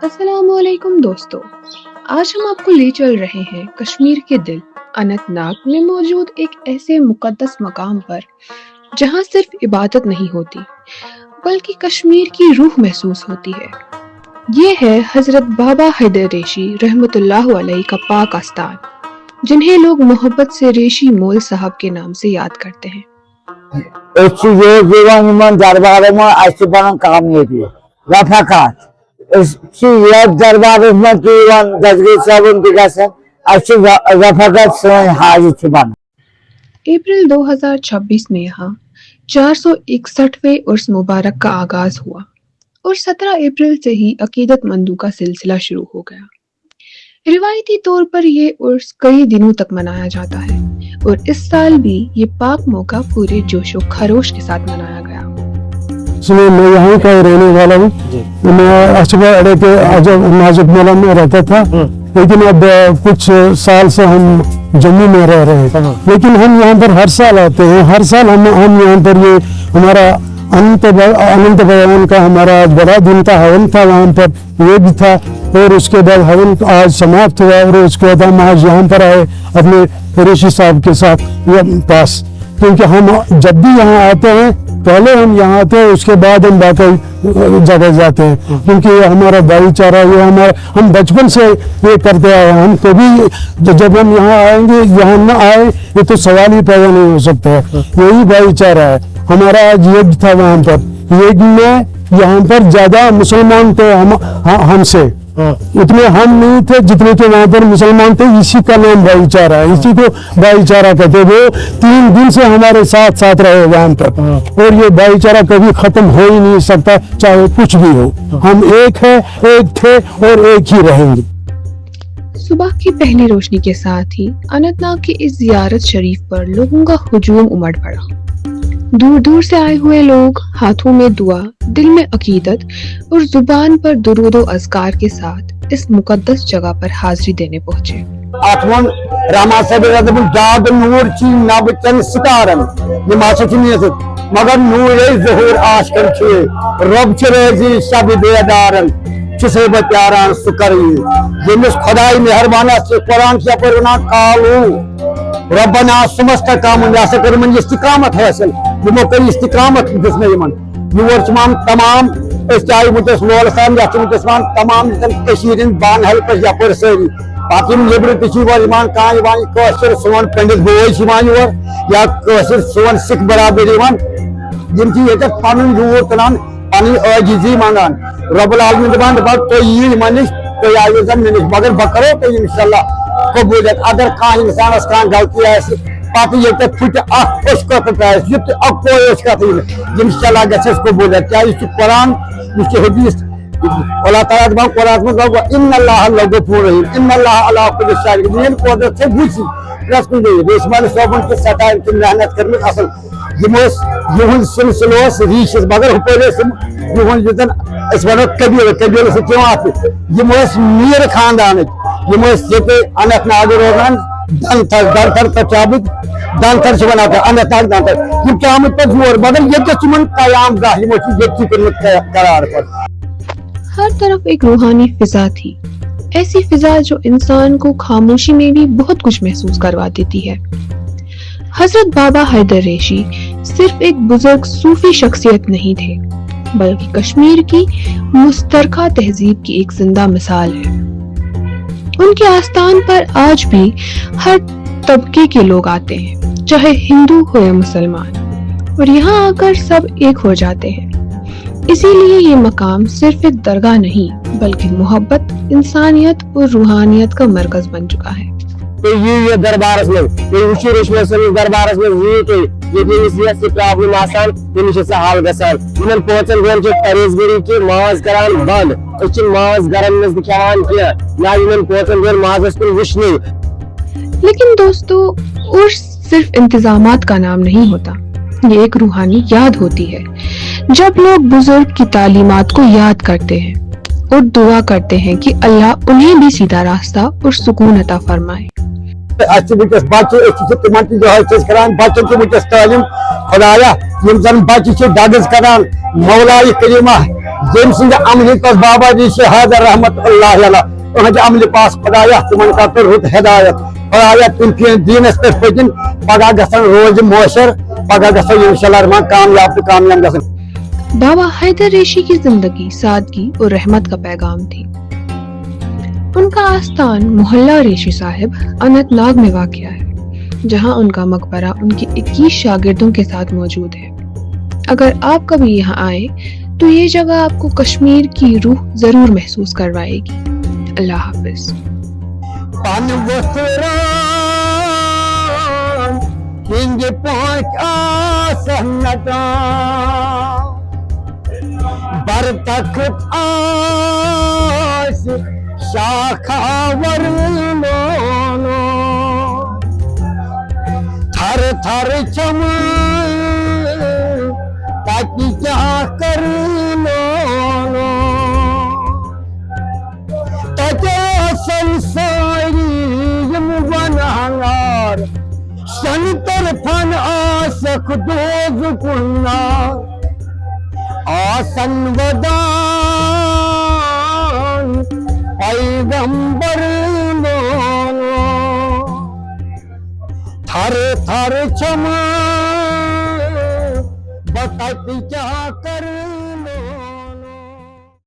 السلام علیکم دوستو، آج ہم آپ کو لے چل رہے ہیں کشمیر کے دل اننت ناگ میں موجود ایک ایسے مقدس مقام پر جہاں صرف عبادت نہیں ہوتی بلکہ کشمیر کی روح محسوس ہوتی ہے۔ یہ ہے حضرت بابا حیدر ریشی رحمۃ اللہ علیہ کا پاک آستان، جنہیں لوگ محبت سے ریشی مول صاحب کے نام سے یاد کرتے ہیں۔ دربارس من دسگیر صٲبُن تہِ گژھان رفاقت سٲنۍ حاجت چھِ بنان۔ اپریل 2026 میں یہاں 461ویں عرس مبارک کا آغاز ہوا اور 17 اپریل سے ہی عقیدت مندوں کا سلسلہ شروع ہو گیا۔ روایتی طور پر یہ عرس کئی دنوں تک منایا جاتا ہے اور اس سال بھی یہ پاک موقع پورے جوش و خروش کے ساتھ منایا گیا۔ میں یہیں کا رہنے والا ہوں۔ میں اشبا اڑے کے نازک میلہ میں رہتا تھا، لیکن اب کچھ سال سے ہم جموں میں رہ رہے ہیں، لیکن ہم یہاں پر ہر سال آتے ہیں۔ ہر سال ہم یہاں پر یہ ہمارا اننت بھگوان کا ہمارا بڑا دن تھا، ہون تھا وہاں پر، یہ بھی تھا، اور اس کے بعد ہون آج سماپت ہوا اور اس کے بعد ہم آج یہاں پر آئے اپنے ریشی صاحب کے ساتھ پاس، کیونکہ ہم جب بھی یہاں آتے ہیں پہلے ہم یہاں آتے ہیں، اس کے بعد ہم باقی جگہ جاتے ہیں، کیونکہ یہ ہمارا بھائی چارہ، یہ ہم بچپن سے یہ کرتے آئے ہیں۔ ہم کبھی جب ہم یہاں آئیں گے، یہاں نہ آئے یہ تو سوال ہی پیدا نہیں ہو سکتا ہے۔ یہی بھائی چارہ ہے ہمارا۔ آج یج تھا وہاں پر، یج میں یہاں پر زیادہ مسلمان تھے ہم سے، اتنے ہم نہیں تھے جتنے کہ وہاں پر مسلمان تھے۔ اسی کا نام بھائی چارہ ہے، اسی کو بھائی چارہ کہتے۔ وہ 3 دن سے ہمارے ساتھ ساتھ رہے وہاں پر، اور یہ بھائی چارہ کبھی ختم ہو ہی نہیں سکتا، چاہے کچھ بھی ہو۔ ہم ایک ہیں، ایک تھے اور ایک ہی رہیں گے۔ صبح کی پہلی روشنی کے ساتھ ہی اننت ناگ کی اس زیارت شریف پر لوگوں کا ہجوم امڑ پڑا۔ دور دور سے آئے ہوئے لوگ ہاتھوں میں دعا، دل میں عقیدت اور زبان پر درود و اذکار کے ساتھ اس مقدس جگہ پر حاضری دینے پہنچے۔ اتمن رحمان صاحب داد نور چی نب چن ستارن مگر نور ظہور آشکن چھ رب چھ ریزی شب بیدارن چھسے بہ پیاران سہ کری یمس خدائی مہربان سے قرآن کیا پر ونان قالو ربنا سمستقام، یہ ہسا کر من استقامت حاصل، یمو کر استقامت دس میں یمن یور چمان تمام اس چاہے ونکس لولستان یا ونکس تمام کشیر بان ہل پہ یپر ساری پتہ نبر تہ کان قٲشر سون پنڈت بوے یور یا قٲشر سون سکھ برابر یم یہ پن یور تلان پن عاجزی منگان رب العالمین دپان تھی یو من نش تھی آئیو زن مے نش مگر بہ کرو تھی انشاءاللہ قبولیت۔ اگر کان انسانس کان غلطی آسہ پتہ یہ پھٹ اخ اوش کتھ آسہ یہ اکو اوش کتھ انشاءاللہ گژھس قبولیت، کیا یہ قرآن یہ حدیث اللہ تعالیٰ دپان قرآن من ان اللہ لغفور رحیم ان اللہ علی کل شیء قدیر۔ میری قدرت سے بوزی پرس کن گئی ریشمان صوبن کی سٹائن کی محنت کرمت اصل یہ سلسلہ ریشس مگر ہپر یہ اس ونو قبیل سے ات میر خاندان یہ اننت ناگ روزان دنتر کچابک دنتر ونان اننت ناگ دنتر یہ آمت پہ زور مگر یہ قیام گاہ یہ کرمت قرار پر۔ ہر طرف ایک روحانی فضا تھی، ایسی فضا جو انسان کو خاموشی میں بھی بہت کچھ محسوس کروا دیتی ہے۔ حضرت بابا حیدر ریشی صرف ایک بزرگ صوفی شخصیت نہیں تھے بلکہ کشمیر کی مشترکہ تہذیب کی ایک زندہ مثال ہے۔ ان کے آستان پر آج بھی ہر طبقے کے لوگ آتے ہیں، چاہے ہندو ہو یا مسلمان، اور یہاں آ کر سب ایک ہو جاتے ہیں۔ اسی لیے یہ مقام صرف ایک درگاہ نہیں بلکہ محبت، انسانیت اور روحانیت کا مرکز بن چکا ہے۔ یہ دربارس میں وچو ریشمہ صٲبس دربارس میں یہ پرابلم آسان تمہیں حل گژھان ان 5 دن پرہیزگری کی ماز کران بند، اس ماز گرن مز کھیان کی نہ ان 5 دن مازس کن وچھنے۔ لیکن دوستو، عرس صرف انتظامات کا نام نہیں ہوتا، یہ ایک روحانی یاد ہوتی ہے۔ جب لوگ بزرگ کی تعلیمات کو یاد کرتے ہیں اور دعا کرتے ہیں کہ اللہ انہیں بھی سیدھا راستہ اور سکون عطا فرمائے۔ ونکس بچہ تمن تہ کران بچن تہ ونکس تعلیم خدایا یم زن بچہ دگز کران مولا کریمہ تم سند عمل کس بابا جی شہادہ رحمت اللہ علیہ تہذ عمل پاس خدایا تمن کر رت ہدایت خدایا تم دینس پہ پکن پگہ گھن روز معاشر پگہ گھو انشاءاللہ رحمان کامیاب تو کامیاب گھن. بابا حیدر ریشی کی زندگی سادگی اور رحمت کا پیغام تھی. ان کا آستان محلہ ریشی صاحب اننت ناگ میں واقع ہے، جہاں ان کا مقبرہ ان کے 21 شاگردوں کے ساتھ موجود ہے. اگر آپ کبھی یہاں آئے تو یہ جگہ آپ کو کشمیر کی روح ضرور محسوس کروائے گی. اللہ حافظ. پن وسران ہنگ پانچ آسن نٹان بر تخت آس شاخاور لولو تھر تھر چمن تاکہ کیا کر لولو سنساری یم ونہار شنتر فن آسک دوز کنار آسن ودان پیغمبر لولو تھر تھر چمن بتاتی کیا کر